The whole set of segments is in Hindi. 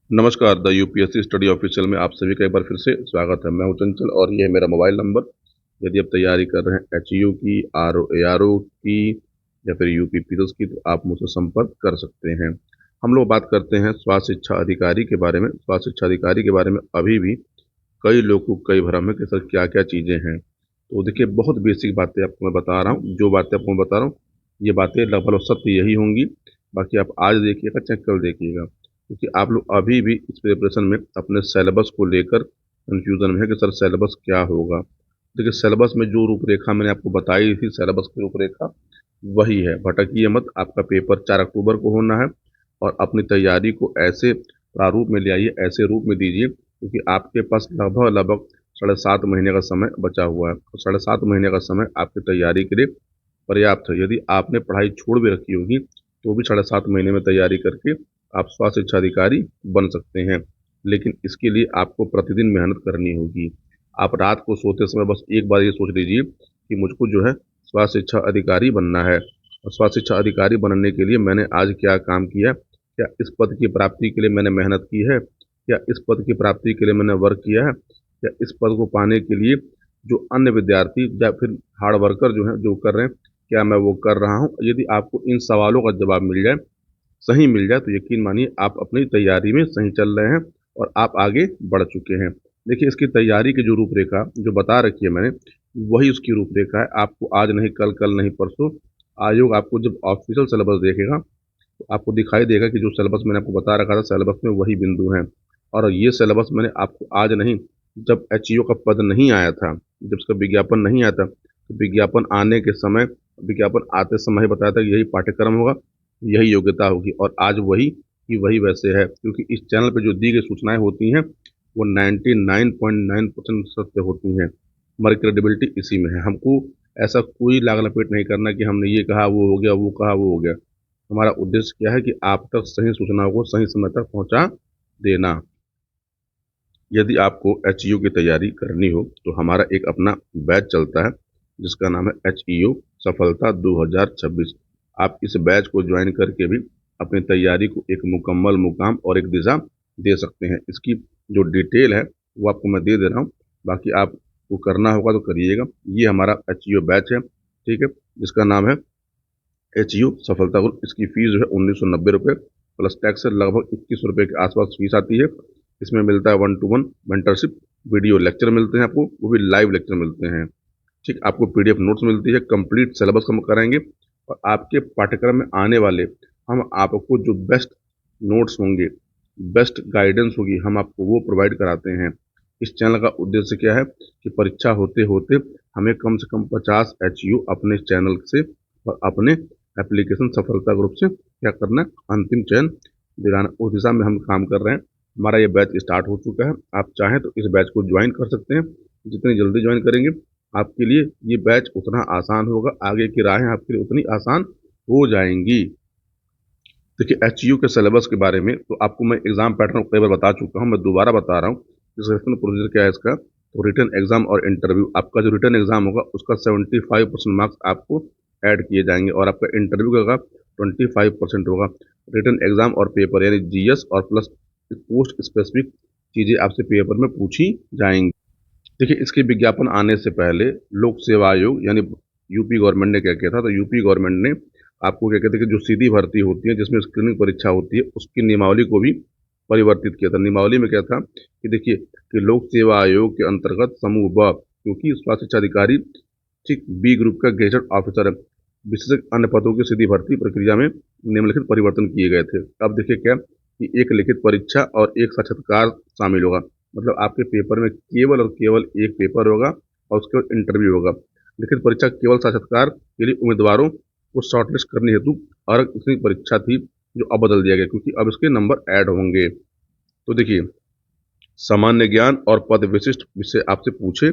नमस्कार, द यूपीएससी स्टडी ऑफिशियल में आप सभी का एक बार फिर से स्वागत है। मैं हूं चंचल और ये है मेरा मोबाइल नंबर। यदि आप तैयारी कर रहे हैं एचयू की, आरओ एआरओ की या फिर यूपी पीएस की, तो आप मुझसे संपर्क कर सकते हैं। हम लोग बात करते हैं स्वास्थ्य शिक्षा अधिकारी के बारे में। स्वास्थ्य शिक्षा अधिकारी के बारे में अभी भी कई लोगों को कई भ्रम है कि सर क्या क्या चीज़ें हैं। तो देखिए, बहुत बेसिक बातें आपको मैं बता रहा हूँ। जो बातें आपको मैं बता रहा हूँ, ये बातें लगभग सत्य यही होंगी। बाकी आप आज देखिएगा चाहे कल देखिएगा, क्योंकि आप लोग अभी भी इस प्रिपरेशन में अपने सिलेबस को लेकर कंफ्यूजन में है कि सर सिलेबस क्या होगा। देखिए, सिलेबस में जो रूपरेखा मैंने आपको बताई थी, सिलेबस की रूपरेखा वही है। भटकिए मत। आपका पेपर 4 अक्टूबर को होना है और अपनी तैयारी को ऐसे प्रारूप में ले आइए, ऐसे रूप में दीजिए, क्योंकि आपके पास लगभग लगभग 7.5 महीने का समय बचा हुआ है और 7.5 महीने का समय आपकी तैयारी के लिए पर्याप्त है। यदि आपने पढ़ाई छोड़ भी रखी होगी तो भी 7.5 महीने में तैयारी करके आप स्वास्थ्य शिक्षा अधिकारी बन सकते हैं। लेकिन इसके लिए आपको प्रतिदिन मेहनत करनी होगी। आप रात को सोते समय बस एक बार ये सोच लीजिए कि मुझको जो है स्वास्थ्य शिक्षा अधिकारी बनना है, और स्वास्थ्य शिक्षा अधिकारी बनने के लिए मैंने आज क्या काम किया, क्या इस पद की प्राप्ति के लिए मैंने मेहनत की है, क्या इस पद की प्राप्ति के लिए मैंने वर्क किया है, या इस पद को पाने के लिए जो अन्य विद्यार्थी या फिर हार्ड वर्कर जो हैं जो कर रहे हैं, क्या मैं वो कर रहा हूँ। यदि आपको इन सवालों का जवाब मिल जाए, सही मिल जाए, तो यकीन मानिए आप अपनी तैयारी में सही चल रहे हैं और आप आगे बढ़ चुके हैं। देखिए, इसकी तैयारी की जो रूपरेखा जो बता रखी है मैंने, वही उसकी रूपरेखा है। आपको आज नहीं कल, कल नहीं परसों, आयोग आपको जब ऑफिशियल सिलेबस देखेगा तो आपको दिखाई देगा कि जो सिलेबस मैंने आपको बता रखा था, सिलेबस में वही बिंदु हैं। और ये सिलेबस मैंने आपको आज नहीं, जब एचईओ का पद नहीं आया था, जब उसका विज्ञापन नहीं आया था, तो विज्ञापन आने के समय, विज्ञापन आते समय ही बताया था कि यही पाठ्यक्रम होगा, यही योग्यता होगी। और आज वही कि वही वैसे है, क्योंकि इस चैनल पे जो दी गई सूचनाएं होती हैं वो 99.9% सत्य होती हैं। हमारी क्रेडिबिलिटी इसी में है। हमको ऐसा कोई लाग लपेट नहीं करना कि हमने ये कहा वो हो गया, वो कहा वो हो गया। हमारा उद्देश्य क्या है कि आप तक सही सूचनाओं को सही समय तक पहुंचा देना। यदि आपको एचईओ की तैयारी करनी हो तो हमारा एक अपना बैच चलता है जिसका नाम है एचईओ सफलता 2026। आप इस बैच को ज्वाइन करके भी अपनी तैयारी को एक मुकम्मल मुकाम और एक दिशा दे सकते हैं। इसकी जो डिटेल है वो आपको मैं दे दे रहा हूँ, बाकी आपको करना होगा तो करिएगा। ये हमारा एचईओ बैच है, ठीक है, जिसका नाम है एचईओ सफलता ग्रुप। इसकी फीस जो है 1990 रुपये प्लस टैक्स है, लगभग 21 रुपये के आसपास फीस आती है। इसमें मिलता है 1-to-1 मेंटरशिप, वीडियो लेक्चर मिलते हैं आपको, वो भी लाइव लेक्चर मिलते हैं। ठीक, आपको पीडीएफ नोट्स मिलती है, कंप्लीट सिलेबस हम कराएंगे। और आपके पाठ्यक्रम में आने वाले हम आपको जो बेस्ट नोट्स होंगे, बेस्ट गाइडेंस होगी, हम आपको वो प्रोवाइड कराते हैं। इस चैनल का उद्देश्य क्या है कि परीक्षा होते होते हमें कम से कम 50 एचयू अपने चैनल से और अपने एप्लीकेशन सफलता ग्रुप से क्या करना है, अंतिम चयन दिलाना। उस दिशा में हम काम कर रहे हैं। हमारा ये बैच स्टार्ट हो चुका है। आप चाहें तो इस बैच को ज्वाइन कर सकते हैं। जितनी जल्दी ज्वाइन करेंगे आपके लिए ये बैच उतना आसान होगा, आगे की राहें आपके लिए उतनी आसान हो जाएंगी। देखिए, एचयू के सिलेबस के बारे में तो आपको मैं एग्जाम पैटर्न कई बार बता चुका हूँ, मैं दोबारा बता रहा हूँ। सिलेक्शन प्रोसीजर क्या है इसका, तो रिटन एग्जाम और इंटरव्यू। आपका जो रिटन एग्जाम होगा उसका 75% मार्क्स आपको ऐड किए जाएंगे और आपका इंटरव्यू का 25% होगा। रिटन एग्जाम और पेपर यानी जीएस और प्लस पोस्ट स्पेसिफिक चीज़ें आपसे पेपर में पूछी जाएंगी। देखिए, इसके विज्ञापन आने से पहले लोक सेवा आयोग यानी यूपी गवर्नमेंट ने क्या किया था, तो यूपी गवर्नमेंट ने आपको क्या कहते हैं कि जो सीधी भर्ती होती है जिसमें स्क्रीनिंग परीक्षा होती है, उसकी नियमावली को भी परिवर्तित किया था। नियमावली में क्या था कि देखिए कि लोक सेवा आयोग के अंतर्गत समूह ब, क्योंकि स्वास्थ्य शिक्षा अधिकारी ठीक बी ग्रुप का गेजेट ऑफिसर है, विशेषज्ञ अन्य पदों की सीधी भर्ती प्रक्रिया में निम्नलिखित परिवर्तन किए गए थे। अब देखिए क्या कि एक लिखित परीक्षा और एक साक्षात्कार शामिल होगा। मतलब आपके पेपर में केवल और केवल एक पेपर होगा और उसके बाद इंटरव्यू होगा। लिखित परीक्षा केवल साक्षात्कार के लिए उम्मीदवारों को शॉर्टलिस्ट करने हेतु अलग इसकी परीक्षा थी, जो अब बदल दिया गया क्योंकि अब इसके नंबर ऐड होंगे। तो देखिए, सामान्य ज्ञान और पद विशिष्ट विषय आपसे पूछे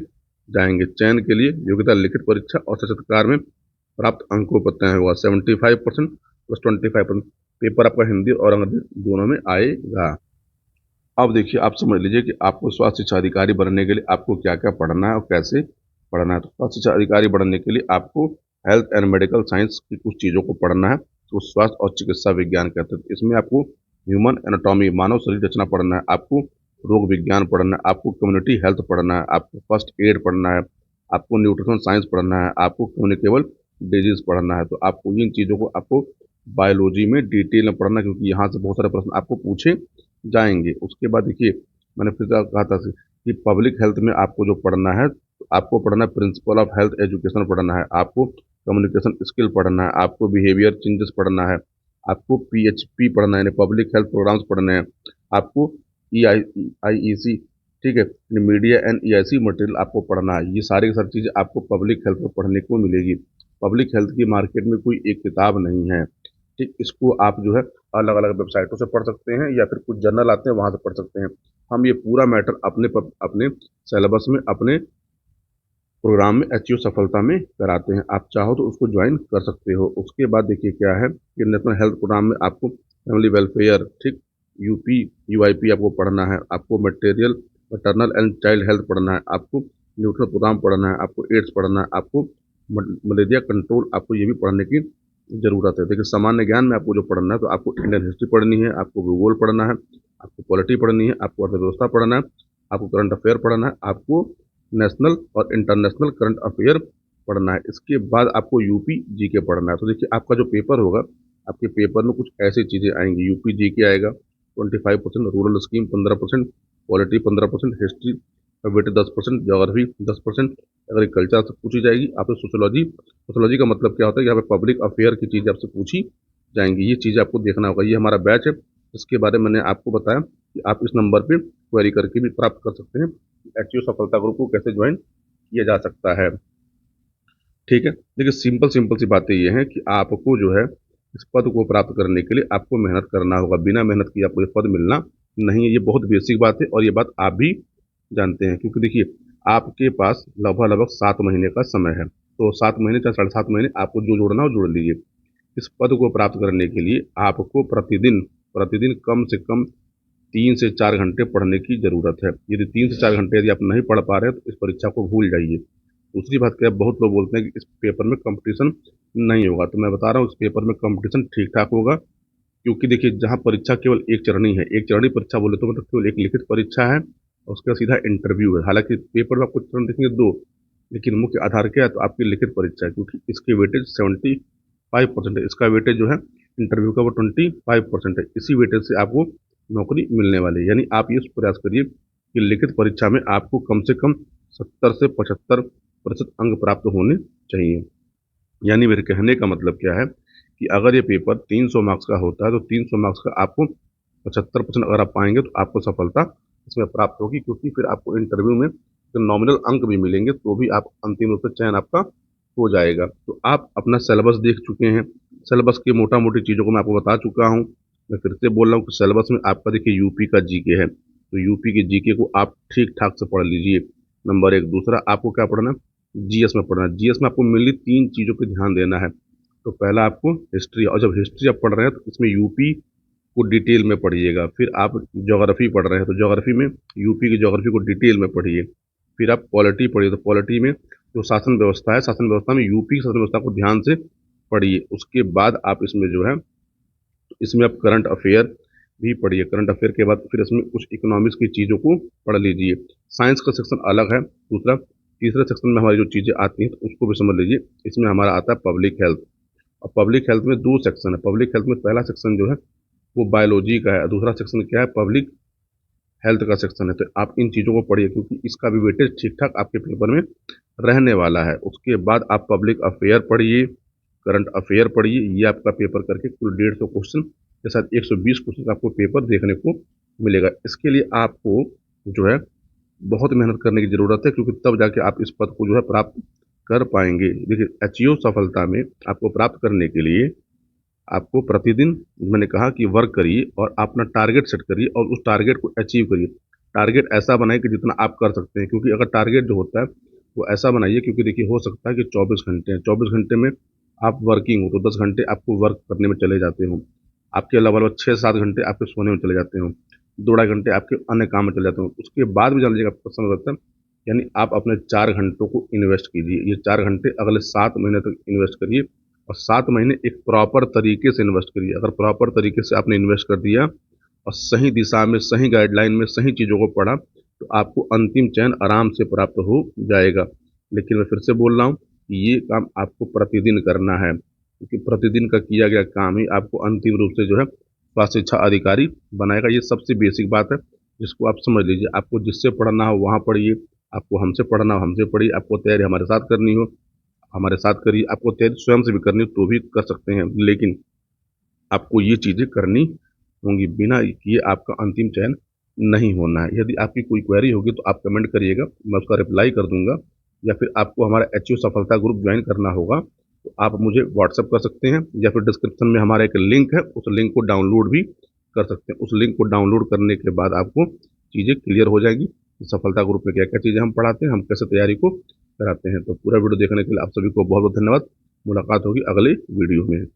जाएंगे। चयन के लिए योग्यता लिखित परीक्षा और साक्षात्कार में प्राप्त अंकों पर तय होगा। 75% प्लस 25%। पेपर आपका हिंदी और अंग्रेजी दोनों में आएगा। अब देखिए, आप समझ लीजिए कि आपको स्वास्थ्य शिक्षा अधिकारी बनने के लिए आपको क्या क्या पढ़ना है और कैसे पढ़ना है। तो स्वास्थ्य शिक्षा अधिकारी बनने के लिए आपको हेल्थ एंड मेडिकल साइंस की कुछ चीज़ों को पढ़ना है, तो स्वास्थ्य और चिकित्सा विज्ञान कहते हैं। इसमें आपको ह्यूमन एनाटॉमी, मानव शरीर रचना पढ़ना है, आपको रोग विज्ञान पढ़ना है, आपको कम्युनिटी हेल्थ पढ़ना है, आपको फर्स्ट एड पढ़ना है, आपको न्यूट्रिशन साइंस पढ़ना है, आपको कम्युनिकेबल डिजीज पढ़ना है। तो आपको इन चीज़ों को आपको बायोलॉजी में डिटेल में पढ़ना है, क्योंकि यहाँ से बहुत सारे प्रश्न आपको पूछे जाएंगे। उसके बाद देखिए, मैंने फिर कहा था कि पब्लिक हेल्थ में आपको जो पढ़ना है, तो आपको पढ़ना है प्रिंसिपल ऑफ हेल्थ एजुकेशन पढ़ना है, आपको कम्युनिकेशन स्किल पढ़ना है, आपको बिहेवियर चेंजेस पढ़ना है, आपको पीएचपी पढ़ना है यानी पब्लिक हेल्थ प्रोग्राम्स पढ़ने हैं, आपको IEC, ठीक है, मीडिया एंड EIC मटेरियल आपको पढ़ना है। ये सारी की सारी चीज़ें आपको पब्लिक हेल्थ में पढ़ने को मिलेगी। पब्लिक हेल्थ की मार्केट में कोई एक किताब नहीं है, ठीक। इसको आप जो है अलग अलग वेबसाइटों से पढ़ सकते हैं या फिर कुछ जर्नल आते हैं वहाँ से पढ़ सकते हैं। हम ये पूरा मैटर अपने सिलेबस में, अपने प्रोग्राम में HU सफलता में कराते हैं। आप चाहो तो उसको ज्वाइन कर सकते हो। उसके बाद देखिए क्या है कि नेशनल हेल्थ प्रोग्राम में आपको फैमिली वेलफेयर, ठीक, UP UIP आपको पढ़ना है, आपको मैटरनल एंड चाइल्ड हेल्थ पढ़ना है, आपको न्यूट्रिशन प्रोग्राम पढ़ना है, आपको एड्स पढ़ना है, आपको मलेरिया कंट्रोल, आपको ये भी पढ़ने की ज़रूरत है। देखिए, सामान्य ज्ञान में आपको जो पढ़ना है, तो आपको इंडियन हिस्ट्री पढ़नी है, आपको भूगोल पढ़ना है, आपको पॉलिटी पढ़नी है, आपको अर्थव्यवस्था पढ़ना है, आपको करंट अफेयर पढ़ना है, आपको नेशनल और इंटरनेशनल करंट अफेयर पढ़ना है। इसके बाद आपको यूपी जीके पढ़ना है। तो देखिए, आपका जो पेपर होगा, आपके पेपर में कुछ ऐसी चीज़ें आएंगी। यूपी जीके आएगा 25%, रूरल स्कीम 15%, पॉलिटी 15%, हिस्ट्री का वेट 10%, ज्योग्राफी 10%, एग्रीकल्चर से पूछी जाएगी। आपसे सोशोलॉजी, सोशोलॉजी का मतलब क्या होता है, यहाँ पे पब्लिक अफेयर की चीज़ें आपसे पूछी जाएंगी। ये चीज़ें आपको देखना होगा। ये हमारा बैच है, इसके बारे में मैंने आपको बताया कि आप इस नंबर पे क्वेरी करके भी प्राप्त कर सकते हैं। HU सफलता ग्रुप को कैसे ज्वाइन किया जा सकता है, ठीक है। देखिए, सिंपल सिंपल सी बातें ये हैं कि आपको जो है इस पद को प्राप्त करने के लिए आपको मेहनत करना होगा। बिना मेहनत किए आपको ये पद मिलना नहीं है। ये बहुत बेसिक बात है और ये बात आप भी जानते हैं, क्योंकि देखिए, आपके पास लगभग लगभग 7 महीने का समय है। तो 7 महीने चाहे 7.5 महीने आपको जो जोड़ना हो जोड़ लीजिए। इस पद को प्राप्त करने के लिए आपको प्रतिदिन प्रतिदिन कम से कम 3 से 4 घंटे पढ़ने की ज़रूरत है। यदि 3 से 4 घंटे यदि आप नहीं पढ़ पा रहे हैं, तो इस परीक्षा को भूल जाइए। दूसरी बात क्या है, बहुत लोग बोलते हैं कि इस पेपर में कंपटीशन नहीं होगा। तो मैं बता रहा हूँ, इस पेपर में कंपटीशन ठीक ठाक होगा। क्योंकि देखिए, जहाँ परीक्षा केवल एक चरणी है, एक चरणी परीक्षा बोले तो मतलब केवल एक लिखित परीक्षा है और उसका सीधा इंटरव्यू है। हालांकि पेपर में आपको चरण देखेंगे 2, लेकिन मुख्य आधार क्या है, तो आपकी लिखित परीक्षा है, क्योंकि इसके वेटेज 75% है। इसका वेटेज जो है इंटरव्यू का वो 25% है। इसी वेटेज से आपको नौकरी मिलने वाली है। यानी आप ये प्रयास करिए कि लिखित परीक्षा में आपको कम से कम 70 से 75% अंक प्राप्त होने चाहिए। यानी मेरे कहने का मतलब क्या है कि अगर ये पेपर 300 मार्क्स का होता है, तो 300 मार्क्स का आपको 75% अगर आप पाएंगे तो आपको सफलता इसमें प्राप्त होगी। क्योंकि फिर आपको इंटरव्यू में तो नॉमिनल अंक भी मिलेंगे, तो भी आप अंतिम रूप से चयन आपका हो जाएगा। तो आप अपना सिलेबस देख चुके हैं। सिलेबस की मोटा मोटी चीज़ों को मैं आपको बता चुका हूँ। मैं फिर से बोल रहा हूँ कि सिलेबस में आपका देखिए यूपी का जीके है, तो यूपी के जीके को आप ठीक ठाक से पढ़ लीजिए, नंबर 1। दूसरा, आपको क्या पढ़ना है, जीएस में पढ़ना है। जीएस में आपको मेनली 3 चीज़ों पर ध्यान देना है। तो पहला आपको हिस्ट्री, और जब हिस्ट्री आप पढ़ रहे हैं तो इसमें यूपी को डिटेल में पढ़िएगा। फिर आप ज्योग्राफी पढ़ रहे हैं तो ज्योग्राफी में यूपी की ज्योग्राफी को डिटेल में पढ़िए। फिर आप पॉलिटी पढ़िए, तो पॉलिटी में जो शासन व्यवस्था है, शासन व्यवस्था में यूपी की शासन व्यवस्था को ध्यान से पढ़िए। उसके बाद आप इसमें जो है, इसमें आप करंट अफेयर भी पढ़िए। करंट अफेयर के बाद फिर इसमें कुछ इकोनॉमिक्स की चीज़ों को पढ़ लीजिए। साइंस का सेक्शन अलग है दूसरा। तीसरे सेक्शन में हमारी जो चीज़ें आती हैं तो उसको भी समझ लीजिए। इसमें हमारा आता है पब्लिक हेल्थ, और पब्लिक हेल्थ में 2 सेक्शन है। पब्लिक हेल्थ में पहला सेक्शन जो है वो बायोलॉजी का है, दूसरा सेक्शन क्या है, पब्लिक हेल्थ का सेक्शन है। तो आप इन चीज़ों को पढ़िए, क्योंकि इसका भी वेटेज ठीक ठाक आपके पेपर में रहने वाला है। उसके बाद आप पब्लिक अफेयर पढ़िए, करंट अफेयर पढ़िए। ये आपका पेपर करके कुल 150 क्वेश्चन के साथ 120 क्वेश्चन का आपको पेपर देखने को मिलेगा। इसके लिए आपको जो है बहुत मेहनत करने की ज़रूरत है, क्योंकि तब जाके आप इस पद को जो है प्राप्त कर पाएंगे। देखिए, HU सफलता में आपको प्राप्त करने के लिए आपको प्रतिदिन, मैंने कहा कि वर्क करिए और अपना टारगेट सेट करिए और उस टारगेट को अचीव करिए। टारगेट ऐसा बनाइए कि जितना आप कर सकते हैं, क्योंकि अगर टारगेट जो होता है वो ऐसा बनाइए, क्योंकि देखिए हो सकता है कि 24 घंटे हैं, 24 घंटे में आप वर्किंग हो तो 10 घंटे आपको वर्क करने में चले जाते हो, आपके अलावा 6-7 घंटे आपके सोने में चले जाते हो, 2-2.5 घंटे आपके अन्य काम में चले जाते हो। उसके बाद भी जान लीजिएगा आपको पसंद रहता है। यानी आप अपने 4 घंटों को इन्वेस्ट कीजिए। ये 4 घंटे अगले 7 महीने तक इन्वेस्ट करिए और 7 महीने एक प्रॉपर तरीके से इन्वेस्ट करिए। अगर प्रॉपर तरीके से आपने इन्वेस्ट कर दिया और सही दिशा में, सही गाइडलाइन में, सही चीज़ों को पढ़ा तो आपको अंतिम चयन आराम से प्राप्त हो जाएगा। लेकिन मैं फिर से बोल रहा हूँ कि ये काम आपको प्रतिदिन करना है, क्योंकि प्रतिदिन का किया गया काम ही आपको अंतिम रूप से जो है स्वास्थ्य शिक्षा अधिकारी बनाएगा। ये सबसे बेसिक बात है, जिसको आप समझ लीजिए। आपको जिससे पढ़ना हो वहाँ पढ़िए, आपको हमसे पढ़ना हो हमसे पढ़िए, आपको तैयारी हमारे साथ करनी हो हमारे साथ करिए, आपको तैयारी स्वयं से भी करनी हो तो भी कर सकते हैं। लेकिन आपको ये चीज़ें करनी होंगी, बिना किए आपका अंतिम चयन नहीं होना है। यदि आपकी कोई क्वेरी होगी तो आप कमेंट करिएगा, मैं उसका रिप्लाई कर दूंगा। या फिर आपको हमारा एचयू सफलता ग्रुप ज्वाइन करना होगा तो आप मुझे व्हाट्सअप कर सकते हैं, या फिर डिस्क्रिप्शन में हमारा एक लिंक है, उस लिंक को डाउनलोड भी कर सकते हैं। उस लिंक को डाउनलोड करने के बाद आपको चीज़ें क्लियर हो जाएगी कि सफलता ग्रुप में क्या क्या चीज़ें हम पढ़ाते हैं, हम कैसे तैयारी को कराते हैं। तो पूरा वीडियो देखने के लिए आप सभी को बहुत बहुत धन्यवाद। मुलाकात होगी अगले वीडियो में।